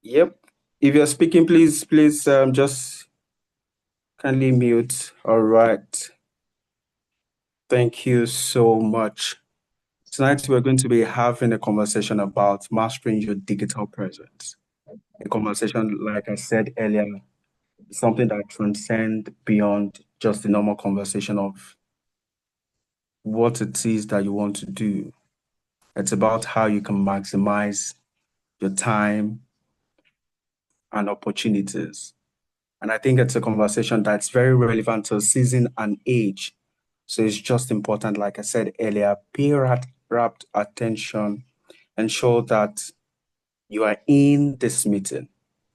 Yep. If you're speaking, please, just kindly mute. All right. Thank you so much. Tonight, we're going to be having a conversation about mastering your digital presence. A conversation, like I said earlier, something that transcends beyond just the normal conversation of what it is that you want to do. It's about how you can maximize your time and opportunities. And I think it's a conversation that's very relevant to season and age. So it's just important, like I said earlier, pay rapt attention, ensure that you are in this meeting.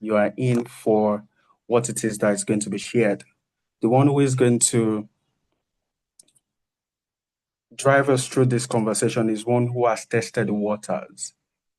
You are in for what it is that is going to be shared. The one who is going to drive us through this conversation is one who has tested the waters.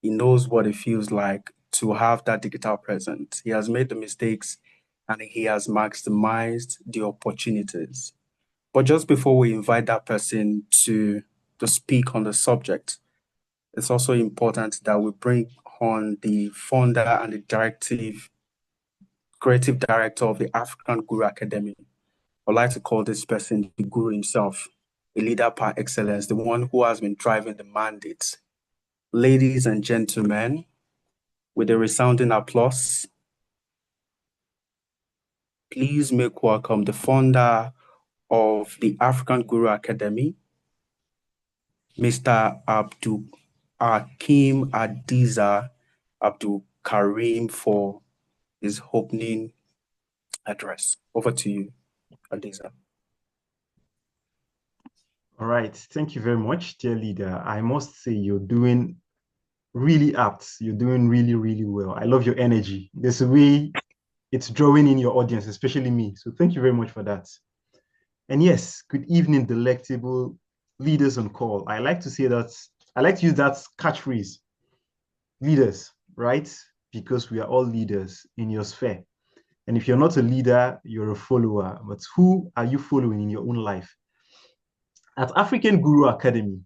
He knows what it feels like to have that digital presence. He has made the mistakes and he has maximized the opportunities. But just before we invite that person to speak on the subject, it's also important that we bring on the founder and the creative director of the African Guru Academy. I'd like to call this person the guru himself, a leader par excellence, the one who has been driving the mandates. Ladies and gentlemen, with a resounding applause, please make welcome the founder of the African Guru Academy, Mr. Abdul Hakim Adiza Abdul Karim, for his opening address. Over to you, Adiza. All right. Thank you very much, dear leader. I must say you're doing really apt. You're doing really, really well. I love your energy. There's a way it's drawing in your audience, especially me. So thank you very much for that. And yes, good evening, delectable leaders on call. I like to say that, I like to use that catchphrase, leaders, right? Because we are all leaders in your sphere. And if you're not a leader, you're a follower. But who are you following in your own life? At African Guru Academy,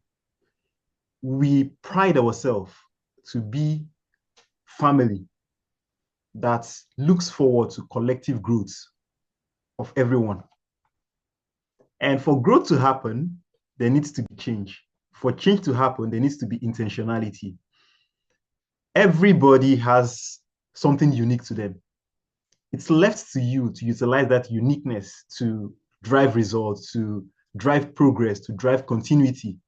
we pride ourselves to be family that looks forward to collective growth of everyone. And for growth to happen, there needs to be change. For change to happen, there needs to be intentionality. Everybody has something unique to them. It's left to you to utilize that uniqueness to drive results, to drive progress, to drive continuity,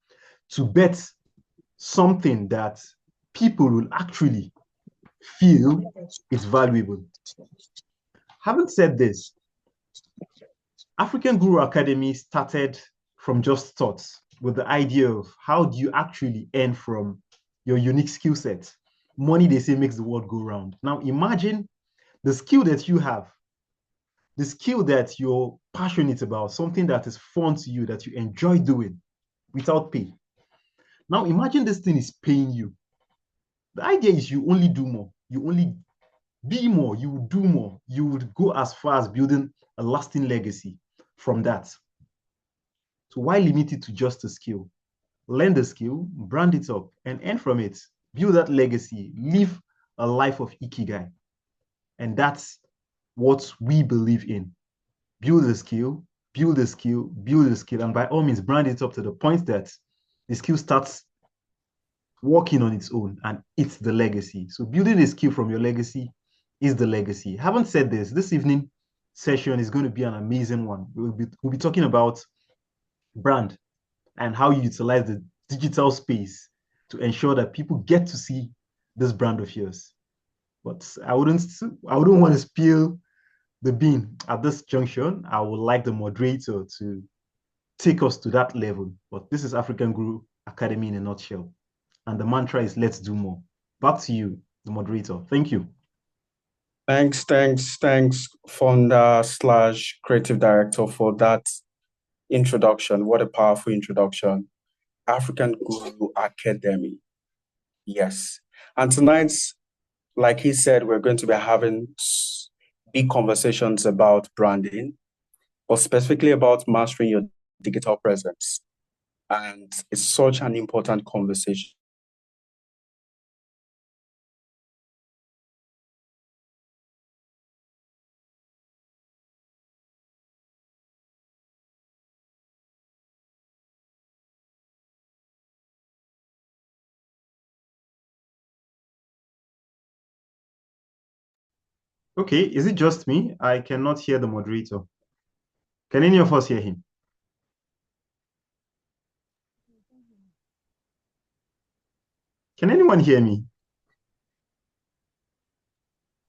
to bet something that people will actually feel is valuable. Having said this, African Guru Academy started from just thoughts with the idea of how do you actually earn from your unique skill set. Money, they say, makes the world go round. Now imagine the skill that you have, the skill that you're passionate about, something that is fun to you, that you enjoy doing without pay. Now imagine this thing is paying you. The idea is you only do more. You only be more. You would do more. You would go as far as building a lasting legacy from that. So why limit it to just a skill? Learn the skill, brand it up, and earn from it. Build that legacy. Live a life of ikigai. And that's what we believe in. Build the skill, build the skill, build the skill, and by all means, brand it up to the point that the skill starts working on its own and it's the legacy. So building a skill from your legacy is the legacy. Having said this evening session is going to be an amazing one. We'll be talking about brand and how you utilize the digital space to ensure that people get to see this brand of yours. But I wouldn't want to spill the bean at this junction. I would like the moderator to take us to that level. But this is African Guru Academy in a nutshell. And the mantra is let's do more. Back to you, the moderator. Thank you. Thanks, founder slash creative director, for that introduction. What a powerful introduction. African Guru Academy. Yes. And tonight, like he said, we're going to be having big conversations about branding, or specifically about mastering your digital presence. And it's such an important conversation Okay, is it just me? I cannot hear the moderator. Can any of us hear him? Can anyone hear me?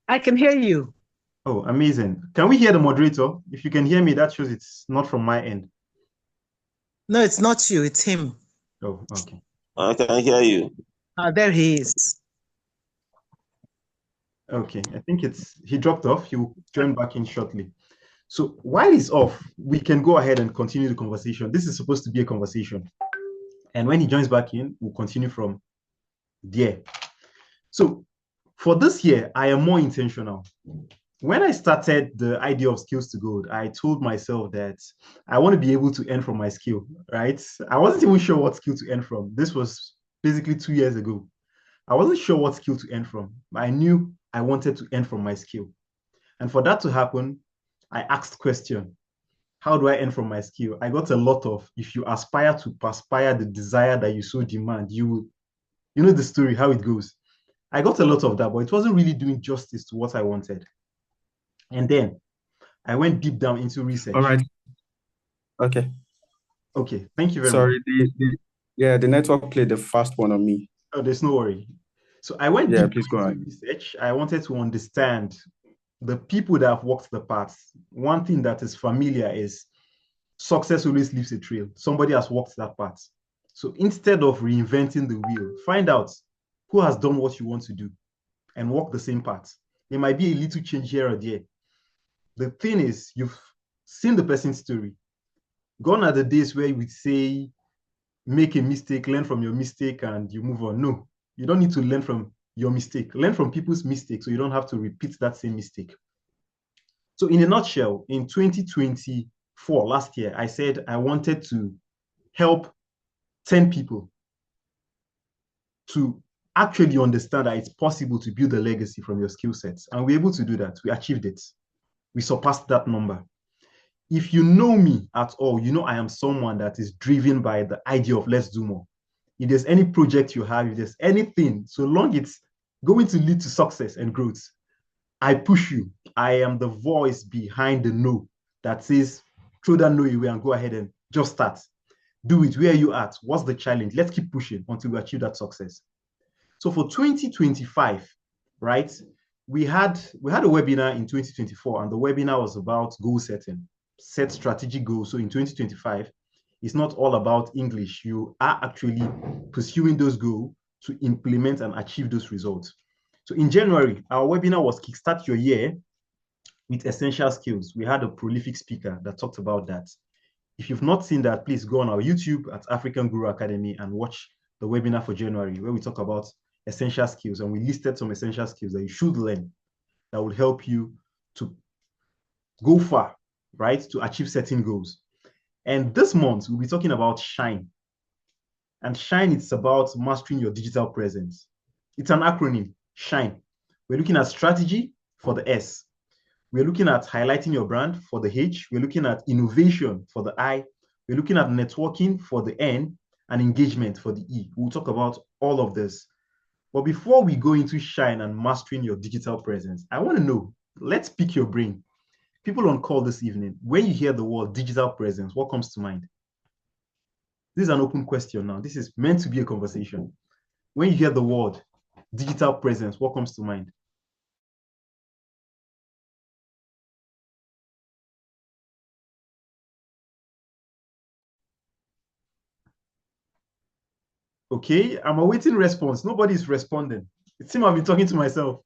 I can hear you. Oh, amazing. Can we hear the moderator? If you can hear me, that shows it's not from my end. No, it's not you, it's him. Oh, okay. I can hear you. There he is. Okay, I think he dropped off. He will join back in shortly. So while he's off, we can go ahead and continue the conversation. This is supposed to be a conversation. And when he joins back in, we'll continue from there. So for this year, I am more intentional. When I started the idea of Skills to Gold, I told myself that I want to be able to earn from my skill, right? I wasn't even sure what skill to earn from. This was basically 2 years ago. I wasn't sure what skill to earn from, but I knew I wanted to earn from my skill. And for that to happen, I asked question, how do I earn from my skill? I got a lot of, if you aspire to perspire the desire that you so demand, you know the story, how it goes. I got a lot of that, but it wasn't really doing justice to what I wanted. And then I went deep down into research. All right. Okay. Okay, thank you very much. Sorry, the network played the fast one on me. Oh, there's no worry. So I went deep please go into ahead. research. I wanted to understand the people that have walked the path. One thing that is familiar is success always leaves a trail. Somebody has walked that path. So instead of reinventing the wheel, find out who has done what you want to do and walk the same path. There might be a little change here or there. The thing is, you've seen the person's story. Gone are the days where you would say, make a mistake, learn from your mistake, and you move on. No, you don't need to learn from your mistake. Learn from people's mistakes so you don't have to repeat that same mistake. So in a nutshell, in 2024, last year, I said I wanted to help 10 people to actually understand that it's possible to build a legacy from your skill sets. And we're able to do that. We achieved it. We surpassed that number. If you know me at all, you know I am someone that is driven by the idea of let's do more. If there's any project you have, if there's anything, so long it's going to lead to success and growth, I push you. I am the voice behind the no that says, throw that no away and go ahead and just start. Do it. Where are you at? What's the challenge? Let's keep pushing until we achieve that success. So for 2025, right, we had a webinar in 2024, and the webinar was about goal setting, set strategic goals. So in 2025, it's not all about English. You are actually pursuing those goals to implement and achieve those results. So in January, our webinar was Kickstart Your Year with Essential Skills. We had a prolific speaker that talked about that. If you've not seen that, please go on our YouTube at African Guru Academy and watch the webinar for January, where we talk about essential skills. And we listed some essential skills that you should learn that will help you to go far, right? To achieve certain goals. And this month, we'll be talking about Shine. And Shine, it's about mastering your digital presence. It's an acronym, Shine. We're looking at strategy for the S. We're looking at highlighting your brand for the H. We're looking at innovation for the I. We're looking at networking for the N and engagement for the E. We'll talk about all of this. But before we go into Shine and mastering your digital presence, I want to know, let's pick your brain. People on call this evening, when you hear the word digital presence, what comes to mind? This is an open question now. This is meant to be a conversation. When you hear the word digital presence, what comes to mind? Okay, I'm awaiting response. Nobody's responding. It seems I've been talking to myself.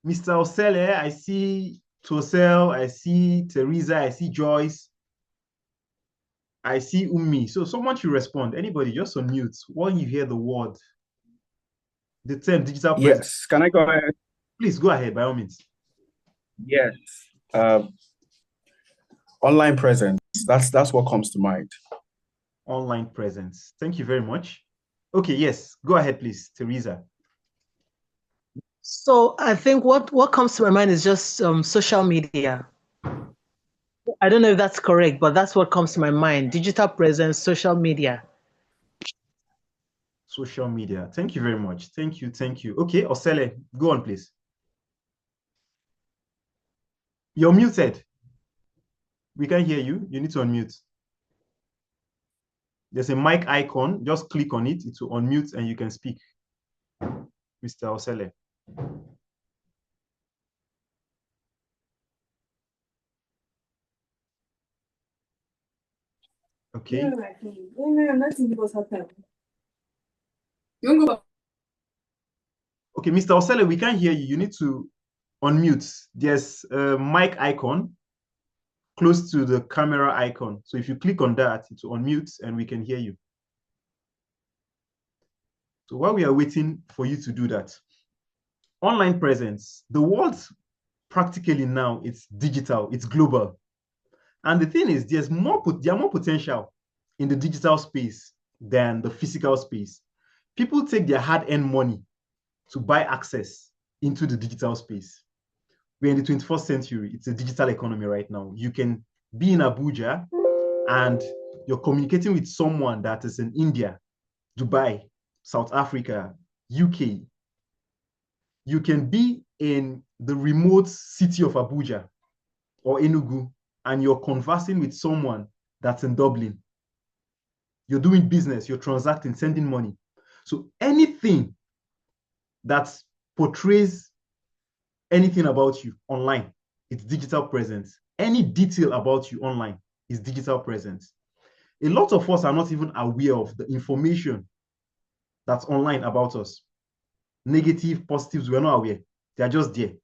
Mr. Osele, I see Tosel, I see Teresa, I see Joyce, I see Umi. So someone should respond. Anybody, just unmute when you hear the word, the term digital presence. Yes, can I go ahead? Please go ahead, by all means. Yes. Online presence. That's what comes to mind. Online presence. Thank you very much. Okay, yes, go ahead, please, Teresa. So I think what comes to my mind is just social media. I don't know if that's correct, but that's what comes to my mind. Digital presence, social media. Social media. Thank you very much. Thank you. Okay, Osele, go on, please. You're muted. We can't hear you. You need to unmute. There's a mic icon. Just click on it. It will unmute and you can speak. Mr. Osele. Okay. Okay, Mr. Osele, we can't hear you. You need to unmute. There's a mic icon close to the camera icon. So if you click on that, it will unmute and we can hear you. So while we are waiting for you to do that, online presence, the world practically now, it's digital, it's global. And the thing is, there's more potential in the digital space than the physical space. People take their hard-earned money to buy access into the digital space. We're in the 21st century. It's a digital economy right now. You can be in Abuja and you're communicating with someone that is in India, Dubai, South Africa, UK. You can be in the remote city of Abuja or Enugu, and you're conversing with someone that's in Dublin. You're doing business, you're transacting, sending money. So anything that portrays anything about you online, it's digital presence. Any detail about you online is digital presence. A lot of us are not even aware of the information that's online about us. Negative, positives, we're not aware. They're just there.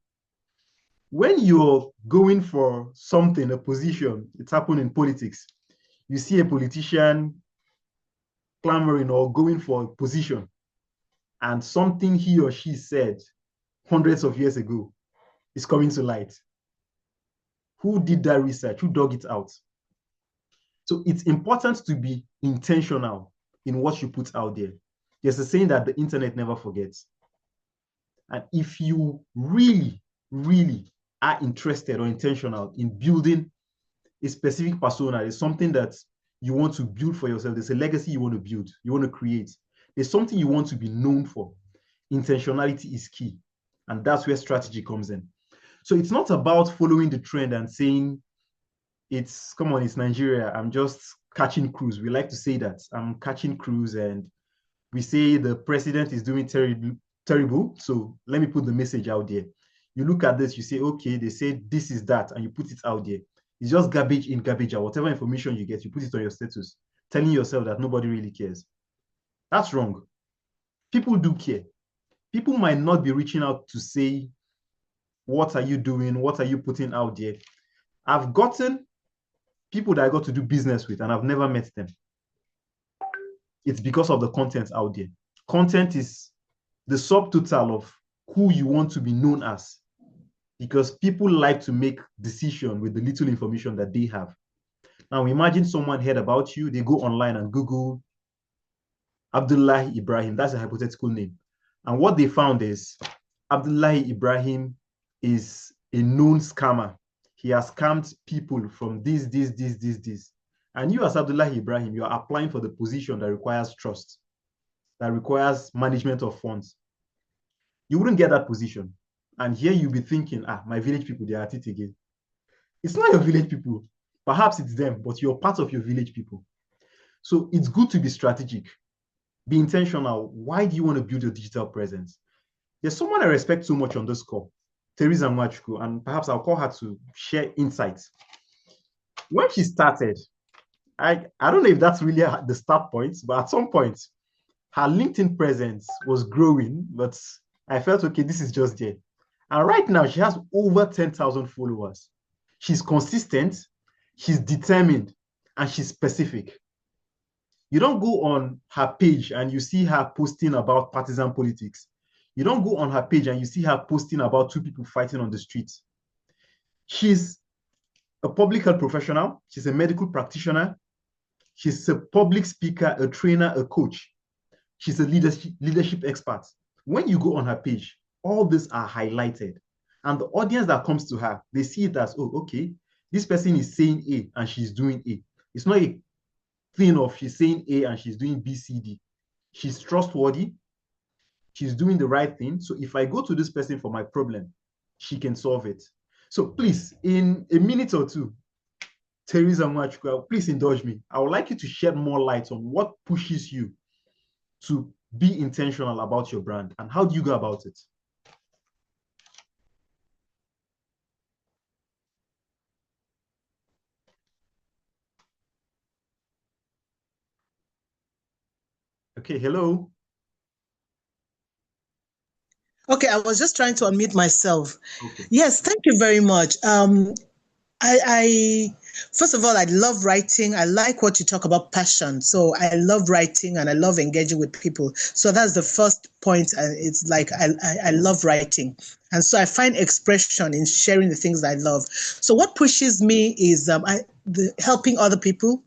When you're going for something, a position, it's happened in politics. You see a politician clamoring or going for a position, and something he or she said hundreds of years ago is coming to light. Who did that research? Who dug it out? So it's important to be intentional in what you put out there. There's a saying that the internet never forgets. And if you really, really are interested or intentional in building a specific persona, it's something that you want to build for yourself. There's a legacy you want to build, you want to create. There's something you want to be known for. Intentionality is key. And that's where strategy comes in. So it's not about following the trend and saying, come on, it's Nigeria, I'm just catching cruise. We like to say that. I'm catching cruise, and we say the president is doing terrible. So let me put the message out there. You look at this, you say, okay, they say this is that, and you put it out there. It's just garbage in, garbage out. Whatever information you get, you put it on your status, telling yourself that nobody really cares. That's wrong. People do care. People might not be reaching out to say, what are you doing? What are you putting out there? I've gotten people that I got to do business with, and I've never met them. It's because of the content out there. Content is the subtotal of who you want to be known as, because people like to make decisions with the little information that they have. Now, imagine someone heard about you, they go online and Google Abdullahi Ibrahim. That's a hypothetical name. And what they found is Abdullahi Ibrahim is a known scammer. He has scammed people from this. And you, as Abdullahi Ibrahim, you are applying for the position that requires trust, that requires management of funds. You wouldn't get that position. And here you'll be thinking, my village people, they are at it again. It's not your village people. Perhaps it's them, but you're part of your village people. So it's good to be strategic. Be intentional. Why do you want to build your digital presence? There's someone I respect so much on this call, Teresa Mwachukwu, and perhaps I'll call her to share insights. When she started, I don't know if that's really the start point, but at some point, her LinkedIn presence was growing, but I felt, okay, this is just there. And right now, she has over 10,000 followers. She's consistent, she's determined, and she's specific. You don't go on her page and you see her posting about partisan politics. You don't go on her page and you see her posting about two people fighting on the streets. She's a public health professional. She's a medical practitioner. She's a public speaker, a trainer, a coach. She's a leadership expert. When you go on her page, all these are highlighted. And the audience that comes to her, they see it as, oh, okay, this person is saying A and she's doing A. It's not a thing of she's saying A and she's doing B, C, D. She's trustworthy. She's doing the right thing. So if I go to this person for my problem, she can solve it. So please, in a minute or two, Teresa Mwachukwu, please indulge me. I would like you to shed more light on what pushes you to be intentional about your brand and how do you go about it? Okay, hello. Okay, I was just trying to unmute myself. Okay. Yes, thank you very much. I first of all, I love writing. I like what you talk about passion. So I love writing and I love engaging with people. So that's the first point. It's like I love writing. And so I find expression in sharing the things I love. So what pushes me is helping other people.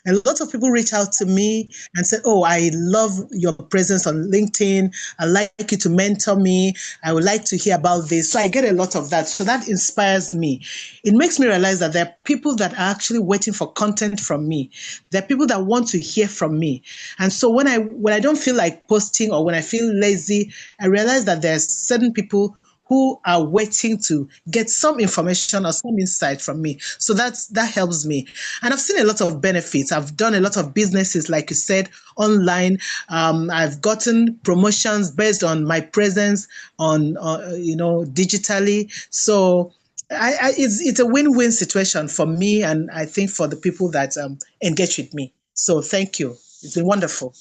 A lot of people reach out to me and say, "Oh, I love your presence on LinkedIn. I'd like you to mentor me. I would like to hear about this." So I get a lot of that. So that inspires me. It makes me realize that there are people that are actually waiting for content from me. There are people that want to hear from me. And so when I don't feel like posting or when I feel lazy, I realize that there's certain people who are waiting to get some information or some insight from me. So that helps me. And I've seen a lot of benefits. I've done a lot of businesses, like you said, online. I've gotten promotions based on my presence on, digitally. So it's a win-win situation for me, and I think for the people that engage with me. So thank you. It's been wonderful.